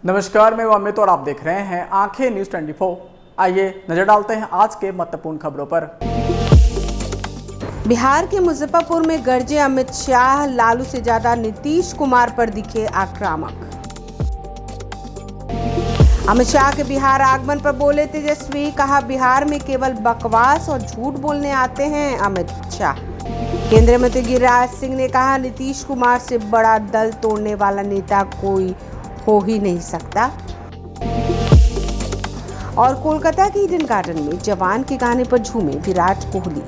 नमस्कार, मैं अमित और आप देख रहे हैं आंखें न्यूज 24। आइए नजर डालते हैं आज के महत्वपूर्ण खबरों पर। बिहार के मुजफ्फरपुर में गरजे अमित शाह, लालू से ज्यादा नीतीश कुमार पर दिखे आक्रामक। अमित शाह के बिहार आगमन पर बोले तेजस्वी, कहा बिहार में केवल बकवास और झूठ बोलने आते हैं अमित शाह। केंद्रीय मंत्री गिरिराज सिंह ने कहा नीतीश कुमार से बड़ा दल तोड़ने वाला नेता कोई हो ही नहीं सकता। और कोलकाता के ईडन गार्डन में जवान के गाने पर झूमे विराट कोहली।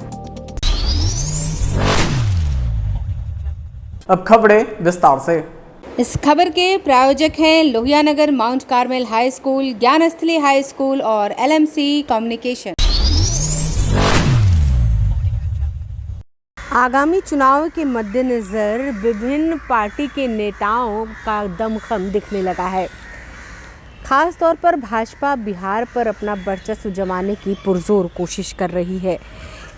अब खबरें विस्तार से। इस खबर के प्रायोजक हैं Lohianagar mount Carmel high school, Gyansthali high school और LMC कम्युनिकेशन। आगामी चुनाव के मद्देनजर विभिन्न पार्टी के नेताओं का दमखम दिखने लगा है। खास तौर पर भाजपा बिहार पर अपना वर्चस्व जमाने की पुरजोर कोशिश कर रही है।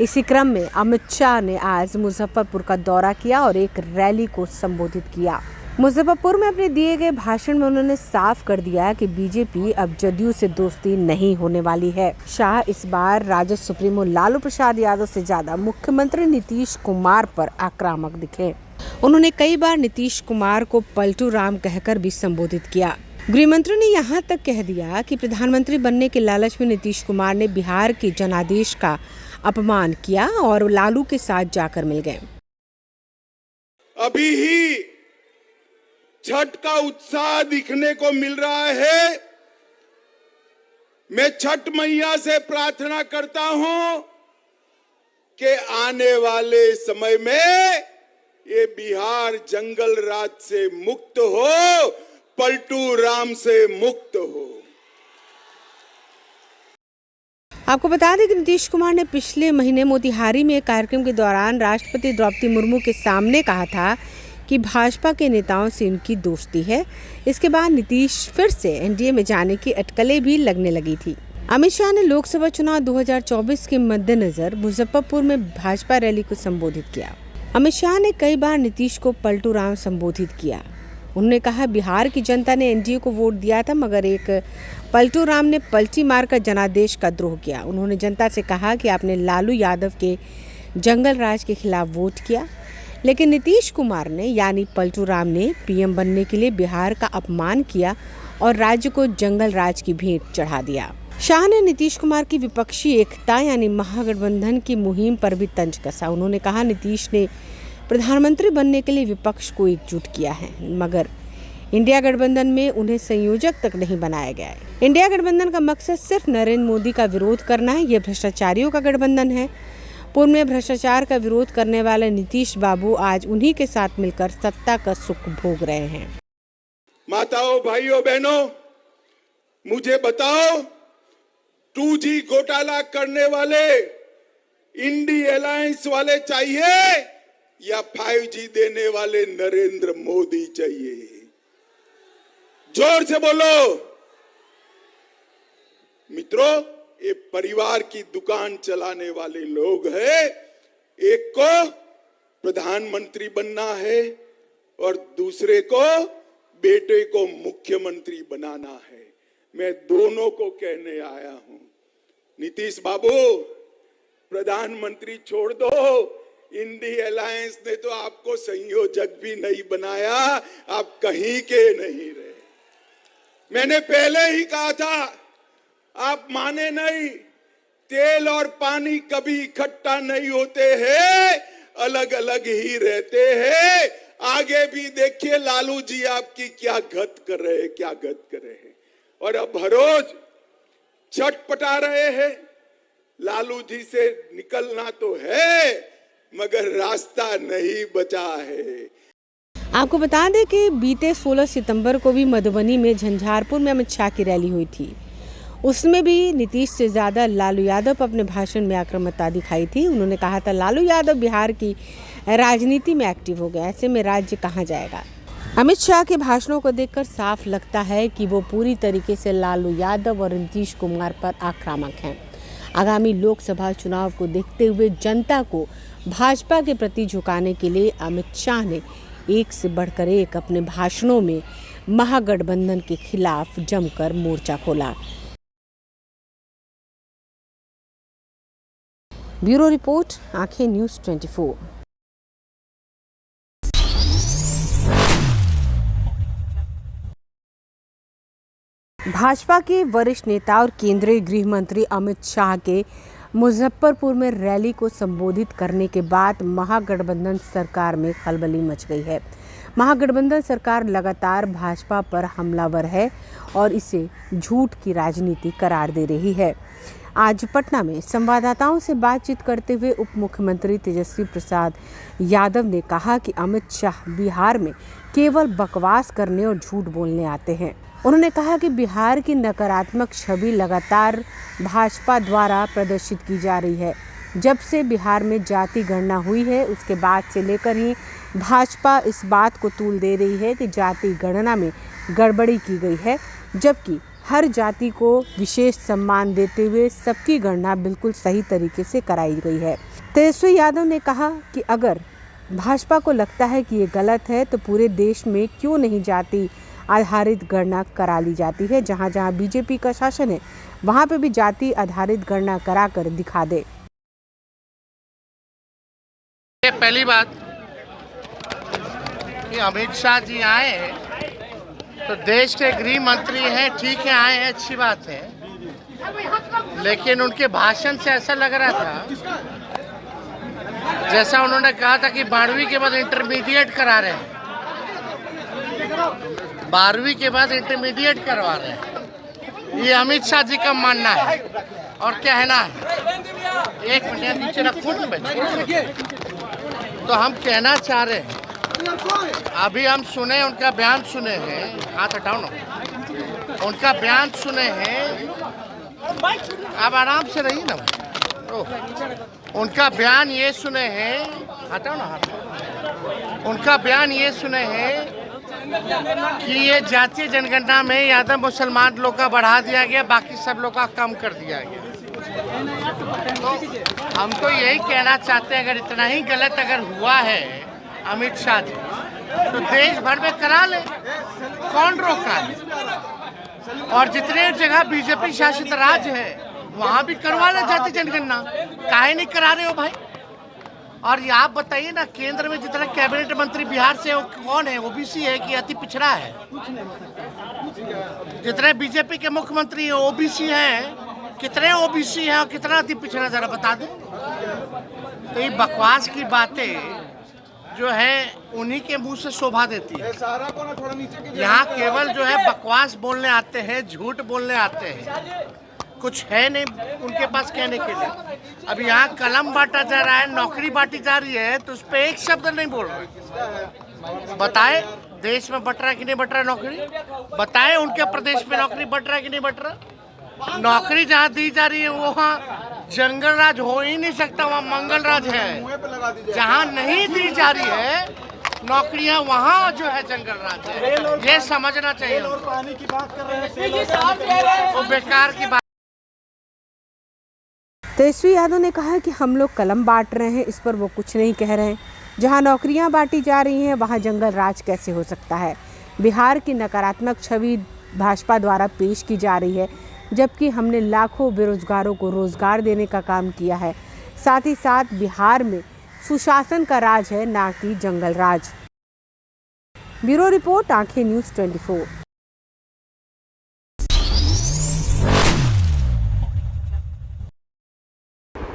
इसी क्रम में अमित शाह ने आज मुजफ्फरपुर का दौरा किया और एक रैली को संबोधित किया। मुजफ्फरपुर में अपने दिए गए भाषण में उन्होंने साफ कर दिया कि बीजेपी अब जदयू से दोस्ती नहीं होने वाली है। शाह इस बार राजद सुप्रीमो लालू प्रसाद यादव से ज्यादा मुख्यमंत्री नीतीश कुमार पर आक्रामक दिखे। उन्होंने कई बार नीतीश कुमार को पलटू राम कहकर भी संबोधित किया। गृहमंत्री ने यहाँ तक कह दिया कि प्रधानमंत्री बनने के लालच में नीतीश कुमार ने बिहार के जनादेश का अपमान किया और लालू के साथ जाकर मिल गए। अभी ही छठ का उत्साह दिखने को मिल रहा है। मैं छठ मैया से प्रार्थना करता हूं कि आने वाले समय में ये बिहार जंगल राज से मुक्त हो, पलटू राम से मुक्त हो। आपको बता दें कि नीतीश कुमार ने पिछले महीने मोतिहारी में एक कार्यक्रम के दौरान राष्ट्रपति द्रौपदी मुर्मू के सामने कहा था कि भाजपा के नेताओं से उनकी दोस्ती है। इसके बाद नीतीश फिर से एनडीए में जाने की अटकलें भी लगने लगी थी। अमित शाह ने लोकसभा चुनाव 2024 के मद्देनजर मुजफ्फरपुर में भाजपा रैली को संबोधित किया। अमित शाह ने कई बार नीतीश को पलटू राम संबोधित किया। उन्होंने कहा बिहार की जनता ने एनडीए को वोट दिया था, मगर एक पलटू राम ने पलटी मारकर जनादेश का द्रोह किया। उन्होंने जनता से कहा कि आपने लालू यादव के जंगल राज के खिलाफ वोट किया, लेकिन नीतीश कुमार ने यानी पलटू राम ने पीएम बनने के लिए बिहार का अपमान किया और राज्य को जंगल राज की भेंट चढ़ा दिया। शाह ने नीतीश कुमार की विपक्षी एकता यानी महागठबंधन की मुहिम पर भी तंज कसा। उन्होंने कहा नीतीश ने प्रधानमंत्री बनने के लिए विपक्ष को एकजुट किया है, मगर इंडिया गठबंधन में उन्हें संयोजक तक नहीं बनाया गया है। इंडिया गठबंधन का मकसद सिर्फ नरेंद्र मोदी का विरोध करना है। यह भ्रष्टाचारियों का गठबंधन है। पूर्व में भ्रष्टाचार का विरोध करने वाले नीतीश बाबू आज उन्हीं के साथ मिलकर सत्ता का सुख भोग रहे हैं। माताओं, भाइयों, बहनों, मुझे बताओ, 2G घोटाला करने वाले इंडी अलायंस वाले चाहिए या 5G देने वाले नरेंद्र मोदी चाहिए? जोर से बोलो। मित्रों, ये परिवार की दुकान चलाने वाले लोग हैं। एक को प्रधानमंत्री बनना है और दूसरे को बेटे को मुख्यमंत्री बनाना है। मैं दोनों को कहने आया हूं, नीतीश बाबू, प्रधानमंत्री छोड़ दो। इंडी अलायंस ने तो आपको संयोजक भी नहीं बनाया, आप कहीं के नहीं रहे। मैंने पहले ही कहा था, आप माने नहीं। तेल और पानी कभी इकट्ठा नहीं होते हैं, अलग अलग ही रहते हैं। आगे भी देखिए लालू जी आपकी क्या गत कर रहे हैं, क्या गत कर रहे हैं। और अब हर रोज छटपटा रहे हैं। लालू जी से निकलना तो है, मगर रास्ता नहीं बचा है। आपको बता दें कि बीते 16 सितंबर को भी मधुबनी में झंझारपुर में अमित शाह की रैली हुई थी। उसमें भी नीतीश से ज़्यादा लालू यादव अपने भाषण में आक्रामकता दिखाई थी। उन्होंने कहा था लालू यादव बिहार की राजनीति में एक्टिव हो गया, ऐसे में राज्य कहाँ जाएगा। अमित शाह के भाषणों को देखकर साफ लगता है कि वो पूरी तरीके से लालू यादव और नीतीश कुमार पर आक्रामक हैं। आगामी लोकसभा चुनाव को देखते हुए जनता को भाजपा के प्रति झुकाने के लिए अमित शाह ने एक से बढ़कर एक अपने भाषणों में महागठबंधन के खिलाफ जमकर मोर्चा खोला। ब्यूरो रिपोर्ट, आंखें न्यूज़ 24। भाजपा के वरिष्ठ नेता और केंद्रीय गृह मंत्री अमित शाह के मुजफ्फरपुर में रैली को संबोधित करने के बाद महागठबंधन सरकार में खलबली मच गई है। महागठबंधन सरकार लगातार भाजपा पर हमलावर है और इसे झूठ की राजनीति करार दे रही है। आज पटना में संवाददाताओं से बातचीत करते हुए उप मुख्यमंत्री तेजस्वी प्रसाद यादव ने कहा कि अमित शाह बिहार में केवल बकवास करने और झूठ बोलने आते हैं। उन्होंने कहा कि बिहार की नकारात्मक छवि लगातार भाजपा द्वारा प्रदर्शित की जा रही है। जब से बिहार में जाति गणना हुई है उसके बाद से लेकर ही भाजपा इस बात को तूल दे रही है कि जाति गणना में गड़बड़ी की गई है, जबकि हर जाति को विशेष सम्मान देते हुए सबकी गणना बिल्कुल सही तरीके से कराई गई है। तेजस्वी यादव ने कहा कि अगर भाजपा को लगता है कि ये गलत है तो पूरे देश में क्यों नहीं जाति आधारित गणना करा ली जाती है। जहां जहां बीजेपी का शासन है वहां पे भी जाति आधारित गणना कराकर दिखा दे। पहली बात कि अमित शाह जी आए तो देश के गृह मंत्री हैं, ठीक है, आए हैं, अच्छी बात है, लेकिन उनके भाषण से ऐसा लग रहा था जैसा उन्होंने कहा था कि 12वीं के बाद इंटरमीडिएट करा रहे हैं, 12वीं के बाद इंटरमीडिएट करवा रहे हैं। ये अमित शाह जी का मानना है और कहना है। एक मिनट नीचे रखो ना, तो हम कहना चाह रहे हैं, अभी हम सुने उनका बयान सुने हैं, हाथ हटाओ ना, उनका बयान सुने हैं, अब आराम से रहिए ना। उनका बयान ये सुने हैं, हटाओ ना हाथ, उनका बयान ये सुने हैं कि ये जातीय जनगणना में यादव मुसलमान लोग का बढ़ा दिया गया, बाकी सब लोग का कम कर दिया गया। तो हम तो यही कहना चाहते हैं, अगर इतना ही गलत अगर हुआ है अमित शाह जी, तो देश भर में करा ले, कौन रोका है। और जितने जगह बीजेपी शासित राज्य है वहाँ भी करवा ले जाति जनगणना, काहे नहीं करा रहे हो भाई। और ये आप बताइए ना, केंद्र में जितना कैबिनेट मंत्री बिहार से, वो कौन है, ओबीसी है कि अति पिछड़ा है। जितने बीजेपी के मुख्यमंत्री ओबीसी हैं, कितने ओबीसी हैं और कितना अति पिछड़ा, जरा बता दो। तो ये बकवास की बातें जो है उन्हीं के मुंह से शोभा देती है। यहाँ केवल जो है बकवास बोलने आते हैं, झूठ बोलने आते हैं, कुछ है नहीं उनके पास कहने के लिए। अब यहाँ कलम बांटा जा रहा है, नौकरी बांटी जा रही है, तो उस पर एक शब्द नहीं बोल रहे। बताए देश में बट रहा है कि नहीं बट रहा है नौकरी, बताए उनके प्रदेश में नौकरी बट रहा है कि नहीं बट रहा। नौकरी जहाँ दी जा रही है वहाँ जंगल राज हो ही नहीं सकता, वहाँ मंगल राज है। जहाँ नहीं दी जा रही है नौकरियाँ वहाँ जो है जंगल राज है, ये समझना चाहिए। पानी की बात कर रहे हैं, वो बेकार की बात। तेजस्वी यादव ने कहा कि हम लोग कलम बांट रहे हैं, इस पर वो कुछ नहीं कह रहे हैं। जहां नौकरियां बांटी जा रही हैं वहां जंगल राज कैसे हो सकता है। बिहार की नकारात्मक छवि भाजपा द्वारा पेश की जा रही है, जबकि हमने लाखों बेरोजगारों को रोजगार देने का काम किया है। साथ ही साथ बिहार में सुशासन का राज है, ना कि जंगल राज। ब्यूरो रिपोर्ट, आंखें न्यूज़ 24।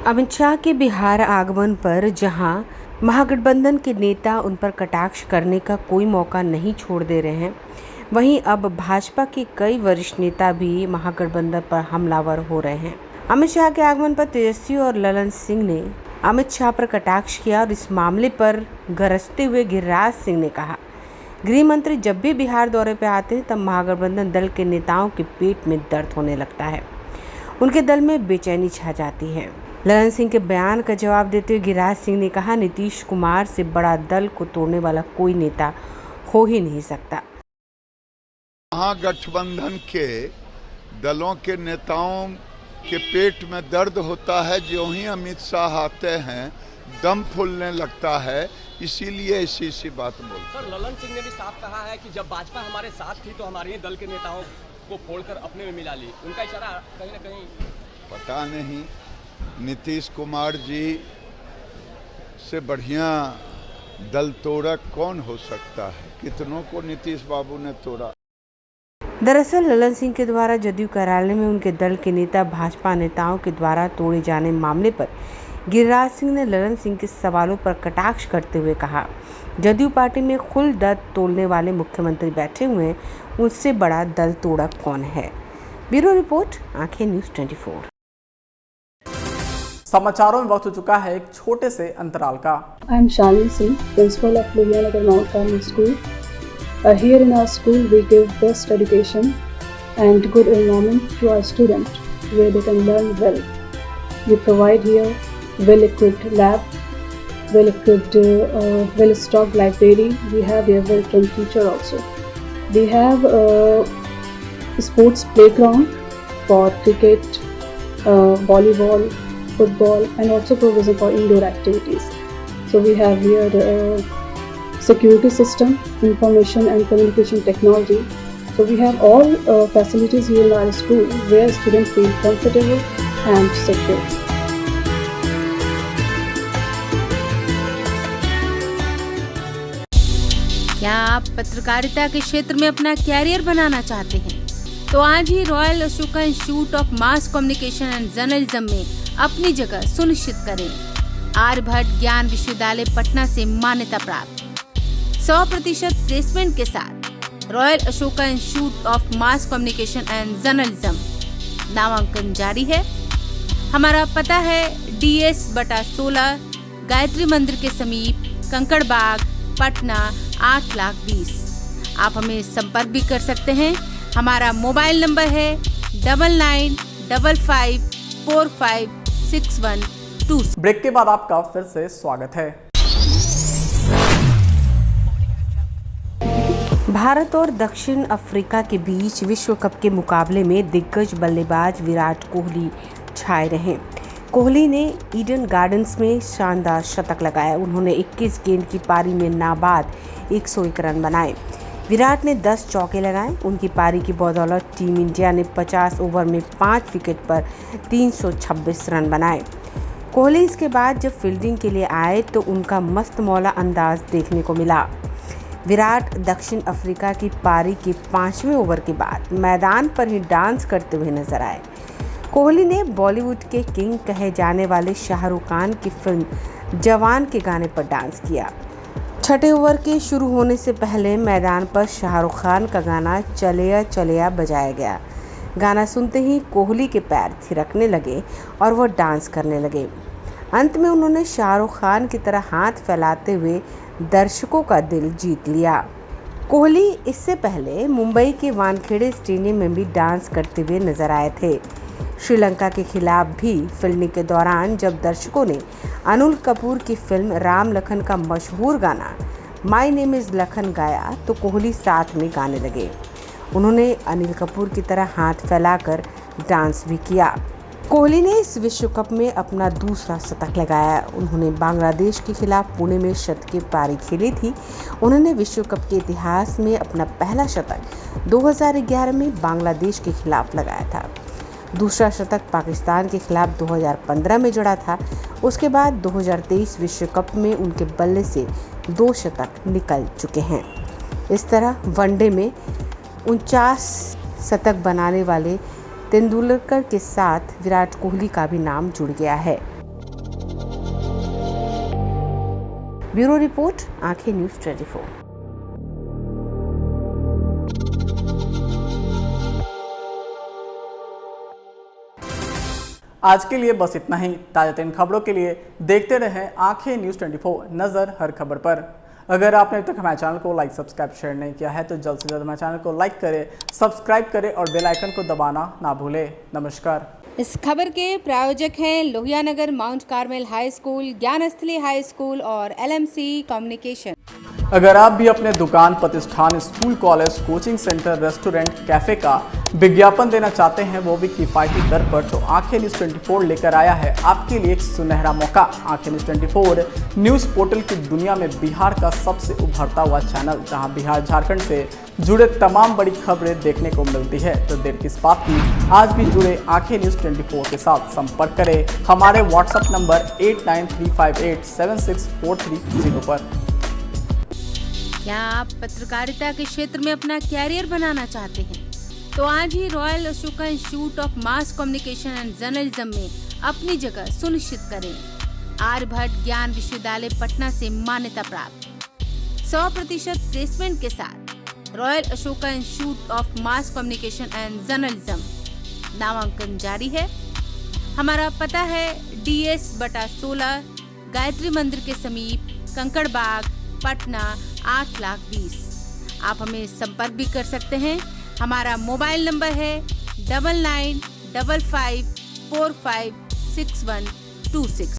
अमित शाह के बिहार आगमन पर जहां महागठबंधन के नेता उन पर कटाक्ष करने का कोई मौका नहीं छोड़ दे रहे हैं, वहीं अब भाजपा के कई वरिष्ठ नेता भी महागठबंधन पर हमलावर हो रहे हैं। अमित शाह के आगमन पर तेजस्वी और ललन सिंह ने अमित शाह पर कटाक्ष किया और इस मामले पर गरजते हुए गिरिराज सिंह ने कहा, गृह मंत्री जब भी बिहार दौरे पर आते हैं तब महागठबंधन दल के नेताओं के पेट में दर्द होने लगता है, उनके दल में बेचैनी छा जाती है। ललन सिंह के बयान का जवाब देते हुए गिरिराज सिंह ने कहा, नीतीश कुमार से बड़ा दल को तोड़ने वाला कोई नेता हो ही नहीं सकता। महागठबंधन के दलों के नेताओं के पेट में दर्द होता है, जो ही अमित शाह आते हैं दम फूलने लगता है। इसीलिए ऐसी बात बोल। सर, ललन सिंह ने भी साफ कहा है कि जब भाजपा हमारे साथ थी तो हमारे ही दल के नेताओं को फोड़कर अपने में मिला ली। उनका इशारा कहीं ना कहीं पता नहीं, नीतीश कुमार जी से बढ़िया दल तोड़ा कौन हो सकता है? कितनों को नीतीश बाबू ने तोड़ा। दरअसल ललन सिंह के द्वारा जदयू कार्यालय में उनके दल के नेता भाजपा नेताओं के द्वारा तोड़े जाने मामले पर गिरिराज सिंह ने ललन सिंह के सवालों पर कटाक्ष करते हुए कहा, जदयू पार्टी में कुल दल तोड़ने वाले मुख्यमंत्री बैठे हुए हैं, उससे बड़ा दल तोड़ा कौन है। ब्यूरो रिपोर्ट, आंखें न्यूज़ 24। समाचारों में वक्त हो चुका है एक छोटे से अंतराल का। I am Shalini Singh, principal of Lohiyanagar Mount Carmel School. Here in our school, we give best education and good environment to our students, where they can learn well. We provide here well-equipped lab, well-equipped, well-stocked library. We have here well-trained teacher also. We have a sports playground for cricket, volleyball, football, and also provision for indoor activities. So we have here security system, information and communication technology. So we have all facilities here in our school where students feel comfortable and secure. क्या आप पत्रकारिता के क्षेत्र में अपना career बनाना चाहते हैं? तो आज ही royal Ashoka institute of mass communication and journalism में अपनी जगह सुनिश्चित करें। आर्यभट्ट ज्ञान विश्वविद्यालय पटना से मान्यता प्राप्त 100% प्लेसमेंट के साथ royal Ashoka institute of mass communication and journalism नामांकन जारी है। हमारा पता है DS/16 गायत्री मंदिर के समीप, कंकड़ बाग, पटना 8,20,000। आप हमें संपर्क भी कर सकते हैं। हमारा मोबाइल नंबर है 9955456122। ब्रेक के बाद आपका फिर से स्वागत है। भारत और दक्षिण अफ्रीका के बीच विश्व कप के मुकाबले में दिग्गज बल्लेबाज विराट कोहली छाए रहे। कोहली ने ईडन गार्डन्स में शानदार शतक लगाया। उन्होंने 21 गेंद की पारी में नाबाद 101 रन बनाए। विराट ने 10 चौके लगाए। उनकी पारी की बदौलत टीम इंडिया ने 50 ओवर में 5 विकेट पर 326 रन बनाए। कोहली इसके बाद जब फील्डिंग के लिए आए तो उनका मस्त मौला अंदाज देखने को मिला। विराट दक्षिण अफ्रीका की पारी के 5वें ओवर के बाद मैदान पर ही डांस करते हुए नजर आए। कोहली ने बॉलीवुड के किंग कहे जाने वाले शाहरुख खान की फिल्म जवान के गाने पर डांस किया। छठे ओवर के शुरू होने से पहले मैदान पर शाहरुख खान का गाना चलिया चलिया बजाया गया। गाना सुनते ही कोहली के पैर थिरकने लगे और वह डांस करने लगे। अंत में उन्होंने शाहरुख खान की तरह हाथ फैलाते हुए दर्शकों का दिल जीत लिया। कोहली इससे पहले मुंबई के वानखेड़े स्टेडियम में भी डांस करते हुए नजर आए थे। श्रीलंका के खिलाफ भी फील्डिंग के दौरान जब दर्शकों ने अनिल कपूर की फिल्म राम लखन का मशहूर गाना माय नेम इज़ लखन गाया तो कोहली साथ में गाने लगे। उन्होंने अनिल कपूर की तरह हाथ फैलाकर डांस भी किया। कोहली ने इस विश्व कप में अपना दूसरा शतक लगाया। उन्होंने बांग्लादेश के खिलाफ पुणे में शतक की पारी खेली थी। उन्होंने विश्व कप के इतिहास में अपना पहला शतक 2011 में बांग्लादेश के खिलाफ लगाया था। दूसरा शतक पाकिस्तान के खिलाफ 2015 में जड़ा था। उसके बाद 2023 विश्व कप में उनके बल्ले से 2 शतक निकल चुके हैं। इस तरह वनडे में 49 शतक बनाने वाले तेंदुलकर के साथ विराट कोहली का भी नाम जुड़ गया है। ब्यूरो रिपोर्ट, आंखें न्यूज़ 24। आज के लिए बस इतना ही। ताज़ा तरीन खबरों के लिए देखते रहें आंखें न्यूज़ 24, नज़र हर खबर पर। अगर आपने अब तक हमारे चैनल को लाइक, सब्सक्राइब, शेयर नहीं किया है तो जल्द से जल्द हमारे चैनल को लाइक करें, सब्सक्राइब करें और बेल आइकन को दबाना ना भूलें। नमस्कार। इस खबर के प्रायोजक हैं Lohianagar mount Carmel high school, Gyansthali high school और LMC कम्युनिकेशन। अगर आप भी अपने दुकान, प्रतिष्ठान, school, college, coaching centre, restaurant, cafe का विज्ञापन देना चाहते हैं, वो भी किफायती दर पर, तो आंखें न्यूज़ 24 लेकर आया है आपके लिए एक सुनहरा मौका। आंखें न्यूज़ 24 न्यूज़ पोर्टल की दुनिया में बिहार का सबसे उभरता हुआ चैनल, जहां बिहार झारखंड से जुड़े तमाम बड़ी खबरें देखने को मिलती है। तो देर किस बात की, आज भी जुड़े आंखें न्यूज़ 24 के साथ। संपर्क करें हमारे व्हाट्सएप नंबर 8935876430 पर। क्या आप पत्रकारिता के क्षेत्र में अपना कैरियर बनाना चाहते हैं? तो आज ही royal Ashoka institute of mass communication and journalism में अपनी जगह सुनिश्चित करें। आर्यभट्ट ज्ञान विश्वविद्यालय पटना से मान्यता प्राप्त 100% प्लेसमेंट के साथ royal Ashoka institute of mass communication and journalism नामांकन जारी है। हमारा पता है DS/16 गायत्री मंदिर के समीप, कंकड़बाग, पटना 8,20,000। आप हमें संपर्क भी कर सकते हैं। हमारा मोबाइल नंबर है 9955456126।